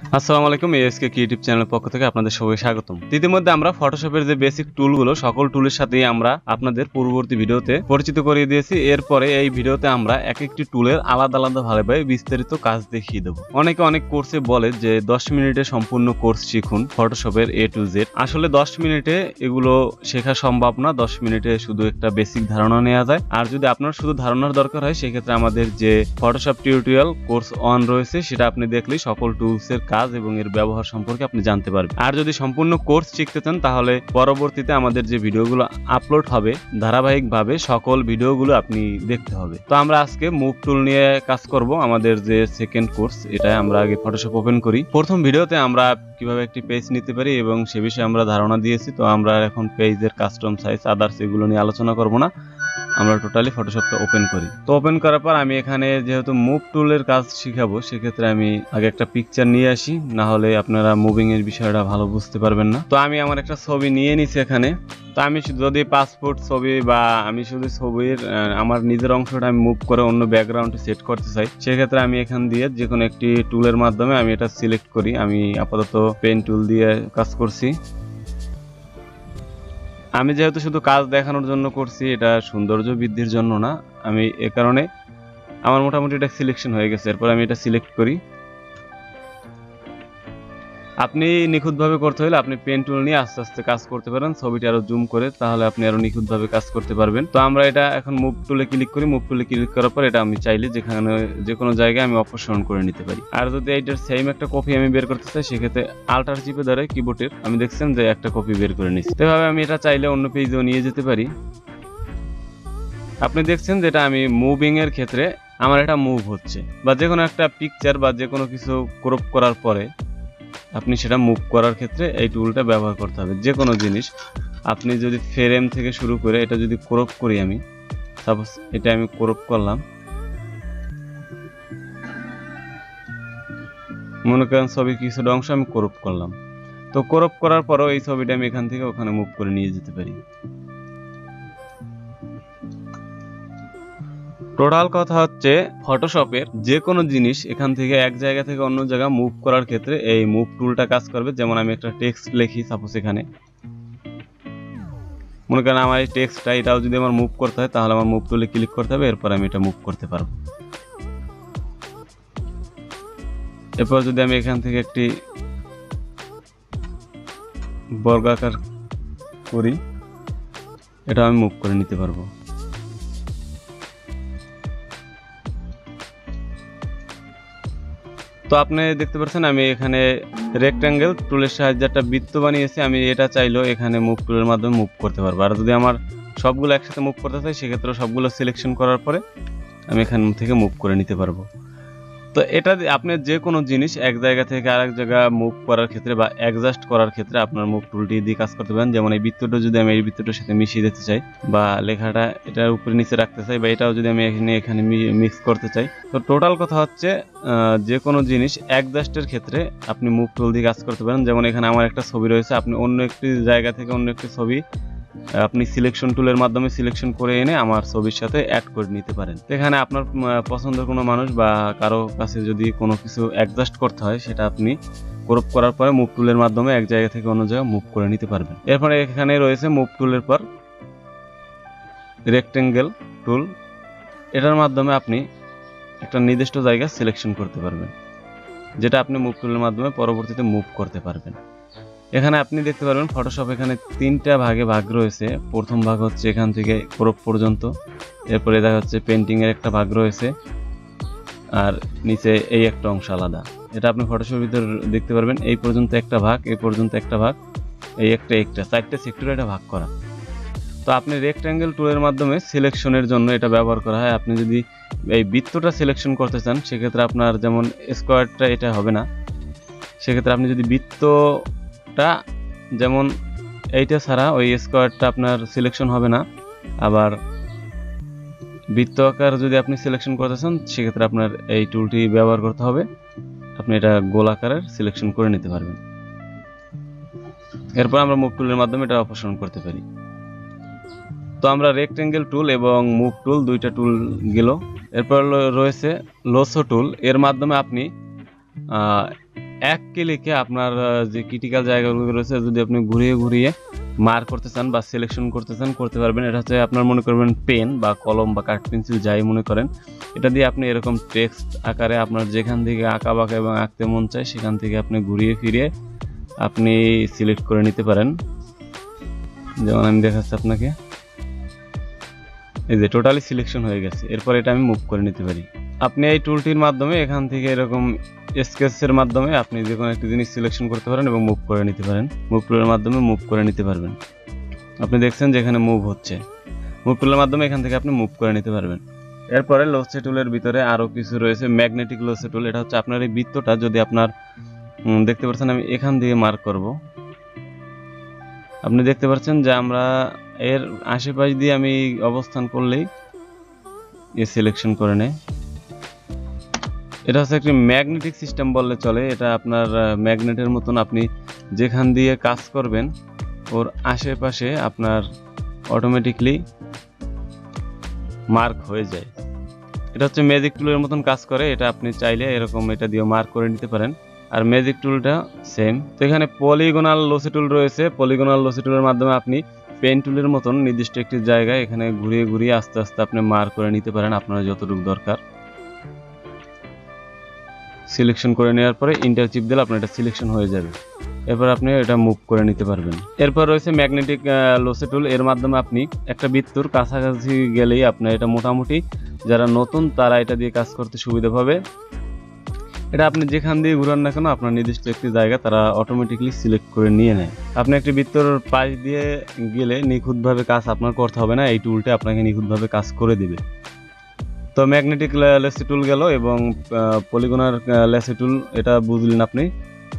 আসসালামু আলাইকুম, ASK creative চ্যানেলের পক্ষ থেকে আপনাদের সবাইকে স্বাগতম। ইতিমধ্যে আমরা ফটোশপের যে বেসিক টুলগুলো সকল টুলের সাথেই আমরা আপনাদের পূর্ববর্তী ভিডিওতে পরিচিত করিয়ে দিয়েছি। এরপরে এই ভিডিওতে আমরা এক একটি টুলের আলাদা আলাদা ভাবে বিস্তারিত কাজ দেখিয়ে দেবো। অনেকে অনেক কোর্সে বলে যে 10 মিনিটে সম্পূর্ণ কোর্স শিখুন ফটোশপের A to Z। আসলে 10 মিনিটে এগুলো শেখা সম্ভব না। 10 মিনিটে শুধু একটা বেসিক ধারণা নেওয়া যায়। আর যদি আপনার শুধু ধারণার দরকার হয় সেক্ষেত্রে আমাদের যে ফটোশপ টিউটোরিয়াল কোর্স 1 রয়েছে সেটা আপনি দেখলেই সকল টুলসের কাজ এবং এর ব্যবহার সম্পর্কে আপনি জানতে পারবেন। আর যদি সম্পূর্ণ কোর্স শিখতে চান তাহলে পরবর্তীতে আমাদের যে ভিডিওগুলো আপলোড হবে ধারাবাহিকভাবে সকল ভিডিওগুলো আপনি দেখতে হবে। তো আমরা আজকে মুভ টুল নিয়ে কাজ করব। আমাদের যে সেকেন্ড কোর্স, এটা আমরা আগে ফটোশপ ওপেন করি। প্রথম ভিডিওতে আমরা কিভাবে একটি পেজ নিতে পারি এবং সে বিষয়ে আমরা ধারণা দিয়েছি। তো আমরা এখন পেজের কাস্টম সাইজ আদার্স এগুলো নিয়ে আলোচনা করব না, আমরা টোটালি ফটোশপটা ওপেন করি। তো ওপেন করার পর আমি এখানে যেহেতু মুভ টুলের কাজ শিখাবো সেক্ষেত্রে আমি আগে একটা পিকচার নিয়ে আসি, না হলে আপনারা মুভিং এর বিষয়টা ভালো বুঝতে পারবেন না। তো আমি আমার একটা ছবি নিয়ে নিছি এখানে। তো আমি যদি পাসপোর্ট ছবি বা আমি শুধু ছবির আমার নিজের অংশটা আমি মুভ করে অন্য ব্যাকগ্রাউন্ডে সেট করতে চাই, সেক্ষেত্রে আমি এখান দিয়ে যে কোনো একটি টুলের মাধ্যমে আমি এটা সিলেক্ট করি। আমি আপাতত পেন টুল দিয়ে কাজ করছি। আমি যেহেতু শুধু কাজ দেখানোর জন্য করছি, এটা সৌন্দর্য বৃদ্ধির জন্য না, আমি এ কারণে আমার মোটামুটি এটা সিলেকশন হয়ে গেছে। এরপর আমি এটা সিলেক্ট করি। আপনি নিখুঁতভাবে করতে হলে আপনি পেন টুল নিয়ে আস্তে আস্তে কাজ করতে পারেন, ছবিটি আরো জুম করে, তাহলে আপনি আরো নিখুঁতভাবে কাজ করতে পারবেন। তো আমরা এটা এখন মুভ টুলে ক্লিক করি। মুভ টুলে ক্লিক করার পর এটা আমি চাইলে যেখানে যে কোনো জায়গায় আমি অপসারণ করে নিতে পারি। আর যদি এইটার সেম একটা কপি আমি বের করতে চাই সেক্ষেত্রে আল্টার চিপে ধরে কিবোর্ডের আমি দেখছেন যে একটা কপি বের করে নিচ্ছি। এভাবে আমি এটা চাইলে অন্য পেজেও নিয়ে যেতে পারি। আপনি দেখছেন যেটা আমি মুভিং এর ক্ষেত্রে আমার এটা মুভ হচ্ছে, বা যে কোনো একটা পিকচার বা যে কোনো কিছু ক্রপ করার পরে আপনি সেটা মুভ করার ক্ষেত্রে এই টুলটা ব্যবহার করতে হবে। যে কোনো জিনিস আপনি যদি ফ্রেম থেকে শুরু করে এটা যদি ক্রপ করি, আমি সাপোজ এটা আমি ক্রপ করলাম, মনে করেন ছবির কিছুটা অংশ আমি ক্রপ করলাম। তো ক্রপ করার পরও এই ছবিটা আমি এখান থেকে ওখানে মুভ করে নিয়ে যেতে পারি। টোটাল কথা হচ্ছে ফটোশপের যে কোনো জিনিস এখান থেকে এক জায়গা থেকে অন্য জায়গা মুভ করার ক্ষেত্রে এই মুভ টুলটা কাজ করবে। যেমন আমি একটা টেক্সট লিখি, সাপোজ এখানে মনে করেন আমার এই টেক্সটটা এটাও যদি আমার মুভ করতে হয় তাহলে আমার মুভ টুলে ক্লিক করতে হবে, এরপর আমি এটা মুভ করতে পারবো। এরপর যদি আমি এখান থেকে একটি বর্গাকার করি, এটা আমি মুভ করে নিতে পারবো। তো আপনি দেখতে পাচ্ছেন আমি এখানে রেক্ট্যাঙ্গেল টুলের সাহায্যে একটা বৃত্ত বানিয়েছি। আমি এটা চাইলেও এখানে মুভ টুলের মাধ্যমে মুভ করতে পারবো। আর যদি আমার সবগুলো একসাথে মুভ করতে চাই সেক্ষেত্রে সবগুলো সিলেকশন করার পরে আমি এখান থেকে মুভ করে নিতে পারবো। তো এটা আপনি যে কোনো জিনিস এক জায়গা থেকে আরেক জায়গা মুভ করার ক্ষেত্রে বা অ্যাডজাস্ট করার ক্ষেত্রে আপনার মুভ টুলটি দিয়ে কাজ করতে পারেন। যেমন এই বৃত্তটা যদি আমি এই বৃত্তটার সাথে মিশিয়ে দিতে চাই, বা লেখাটা এটার উপরে নিচে রাখতে চাই, বা এটাও যদি আমি এখানে মিক্স করতে চাই, তো টোটাল কথা হচ্ছে যে কোনো জিনিস অ্যাডজাস্টের ক্ষেত্রে আপনি মুভ টুল দিয়ে কাজ করতে পারেন। যেমন এখানে আমার একটা ছবি রয়েছে, আপনি অন্য একটি জায়গা থেকে অন্য একটি ছবি আপনি সিলেকশন টুলের মাধ্যমে সিলেকশন করে এনে আমার ছবির সাথে অ্যাড করে নিতে পারেন। এখানে আপনার পছন্দের কোনো মানুষ বা কারো কাছে যদি কোনো কিছু অ্যাডজাস্ট করতে হয় সেটা আপনি ক্রপ করার পরে মুভ টুলের মাধ্যমে এক জায়গা থেকে অন্য জায়গায় মুভ করে নিতে পারবেন। এরপরে এখানে রয়েছে মুভ টুলের পর রেক্ট্যাঙ্গেল টুল, এটার মাধ্যমে আপনি একটা নির্দিষ্ট জায়গা সিলেকশন করতে পারবেন, যেটা আপনি মুভ টুলের মাধ্যমে পরবর্তীতে মুভ করতে পারবেন। এখানে আপনি দেখতে পারবেন ফটোশপ এখানে তিনটা ভাগে ভাগ রয়েছে। প্রথম ভাগ হচ্ছে এখান থেকে ক্রপ পর্যন্ত, এরপরে দেখা যাচ্ছে পেন্টিং এর একটা ভাগ রয়েছে, আর নিচে এই একটা অংশ আলাদা। এটা আপনি ফটোশপের ভিতর দেখতে পারবেন। এই পর্যন্ত একটা ভাগ, এই পর্যন্ত একটা ভাগ, এই একটা চারটে সেক্টরে এটা ভাগ করা। তো আপনি রেক্ট্যাঙ্গেল টুলের মাধ্যমে সিলেকশনের জন্য এটা ব্যবহার করা হয়। আপনি যদি এই বৃত্তটা সিলেকশন করতে চান সেক্ষেত্রে আপনার যেমন স্কোয়ারটা এটা হবে না, সেক্ষেত্রে আপনি যদি বৃত্তটা যেমন এইটা ছাড়া ওই স্কোয়ারটা আপনার সিলেকশন হবে না। আবার বৃত্ত আকার যদি আপনি সিলেকশন করতে চান সেক্ষেত্রে আপনার এই টুলটি ব্যবহার করতে হবে। আপনি এটা গোল আকারের সিলেকশন করে নিতে পারবেন। এরপর আমরা মুভ টুলের মাধ্যমে এটা অপসারণ করতে পারি। তো আমরা রেক্ট্যাঙ্গেল টুল এবং মুভ টুল দুইটা টুল গেল। এরপর রয়েছে লোসো টুল, এর মাধ্যমে আপনি এক ক্লিকে আপনার যে ক্রিটিক্যাল জায়গাগুলো রয়েছে যদি আপনি ঘুরিয়ে ঘুরিয়ে মার্ক করতে চান বা সিলেকশন করতে চান করতে পারবেন। এটা হচ্ছে আপনার মনে করবেন পেন বা কলম বা কাঠ পেন্সিল যাই মনে করেন, এটা দিয়ে আপনি এরকম টেক্সট আকারে আপনার যেখান থেকে আঁকা বাঁকা এবং আঁকতে মন চায় সেখান থেকে আপনি ঘুরিয়ে ফিরিয়ে আপনি সিলেক্ট করে নিতে পারেন। যেমন আমি দেখাচ্ছি আপনাকে, এই যে টোটালি সিলেকশন হয়ে গেছে। এরপর এটা আমি মুভ করে নিতে পারি। আপনি এই টুলটির মাধ্যমে এখান থেকে এরকম স্কেচের মাধ্যমে আপনি যে কোনো একটা জিনিস সিলেকশন করতে পারেন এবং মুভ করে নিতে পারেন। মুভ টুলের মাধ্যমে মুভ করে নিতে পারবেন। আপনি দেখছেন যেখানে মুভ হচ্ছে, মুভ টুলের মাধ্যমে এখান থেকে আপনি মুভ করে নিতে পারবেন। এরপরে লোসা টুলের ভিতরে আরও কিছু রয়েছে, ম্যাগনেটিক লোসা টুল। এটা হচ্ছে আপনার এই বৃত্তটা যদি আপনার দেখতে পাচ্ছেন আমি এখান দিয়ে মার্ক করব, আপনি দেখতে পাচ্ছেন যে আমরা এর আশেপাশ দিয়ে আমি অবস্থান করলেই এ সিলেকশন করে নেয়। এটা হচ্ছে একটি ম্যাগনেটিক সিস্টেম বললে চলে। এটা আপনার ম্যাগনেটের মতন, আপনি যেখান দিয়ে কাজ করবেন ওর আশেপাশে আপনার অটোমেটিকলি মার্ক হয়ে যায়। এটা হচ্ছে ম্যাজিক টুলের মতন কাজ করে। এটা আপনি চাইলে এরকম এটা দিয়ে মার্ক করে নিতে পারেন। আর ম্যাজিক টুলটা সেম। তো এখানে পলিগোনাল লোসা টুল রয়েছে। পলিগোনাল লোসা টুলের মাধ্যমে আপনি পেন টুলের মতন নির্দিষ্ট একটি জায়গায় এখানে ঘুরিয়ে ঘুরিয়ে আস্তে আস্তে আপনি মার্ক করে নিতে পারেন আপনার যতটুকু দরকার। সিলেকশন করে নেওয়ার পরে ইন্টার চিপ দিলে আপনার এটা সিলেকশন হয়ে যাবে। এরপর আপনি এটা মুভ করে নিতে পারবেন। এরপর রয়েছে ম্যাগনেটিক লোসা টুল। এর মাধ্যমে আপনি একটা বৃত্তর কাছাকাছি গেলেই আপনার এটা মোটামুটি যারা নতুন তারা এটা দিয়ে কাজ করতে সুবিধা পাবে। এটা আপনি যেখান দিয়ে ঘুরান না কেন আপনার নির্দিষ্ট একটি জায়গা তারা অটোমেটিকলি সিলেক্ট করে নিয়ে নেয়। আপনি একটি বৃত্তর পাশ দিয়ে গেলে নিখুঁতভাবে কাজ আপনার করতে হবে না, এই টুলটা আপনাকে নিখুঁতভাবে কাজ করে দিবে। তো ম্যাগনেটিক লেসি টুল গেল এবং পলিগোনার লেসি টুল এটা বুঝলেন আপনি।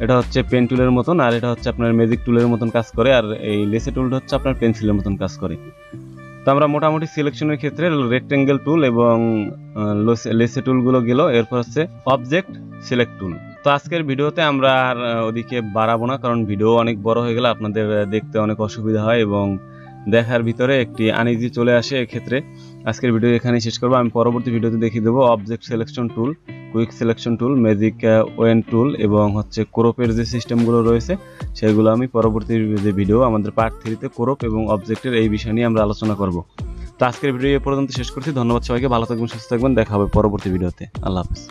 এটা হচ্ছে পেন টুলের মতন, আর এটা হচ্ছে আপনার ম্যাজিক টুলের মতন কাজ করে, আর এই লেসি টুলটা হচ্ছে আপনার পেন্সিলের মতন কাজ করে। তো আমরা মোটামুটি সিলেকশনের ক্ষেত্রে রেক্টেঙ্গেল টুল এবং লেসি টুলগুলো গেল। এরপর হচ্ছে অবজেক্ট সিলেক্ট টুল। তো আজকের ভিডিওতে আমরা আর ওদিকে বাড়াবো না, কারণ ভিডিও অনেক বড় হয়ে গেলে আপনাদের দেখতে অনেক অসুবিধা হয় এবং দেখার ভিতরে একটি আনইজি চলে আসে। এক্ষেত্রে আজকের ভিডিও এখানেই শেষ করবো। আমি পরবর্তী ভিডিওতে দেখিয়ে দেবো object selection tool, quick selection tool, magic wand tool এবং হচ্ছে ক্রপের যে সিস্টেমগুলো রয়েছে সেগুলো আমি পরবর্তী যে ভিডিও আমাদের পার্ট 3-তে ক্রপ এবং অবজেক্টের এই বিষয় নিয়ে আমরা আলোচনা করব। তো আজকের ভিডিও এ পর্যন্ত শেষ করছি। ধন্যবাদ সবাইকে, ভালো থাকবেন, সুস্থ থাকবেন, দেখা হবে পরবর্তী ভিডিওতে। আল্লাহ হাফেজ।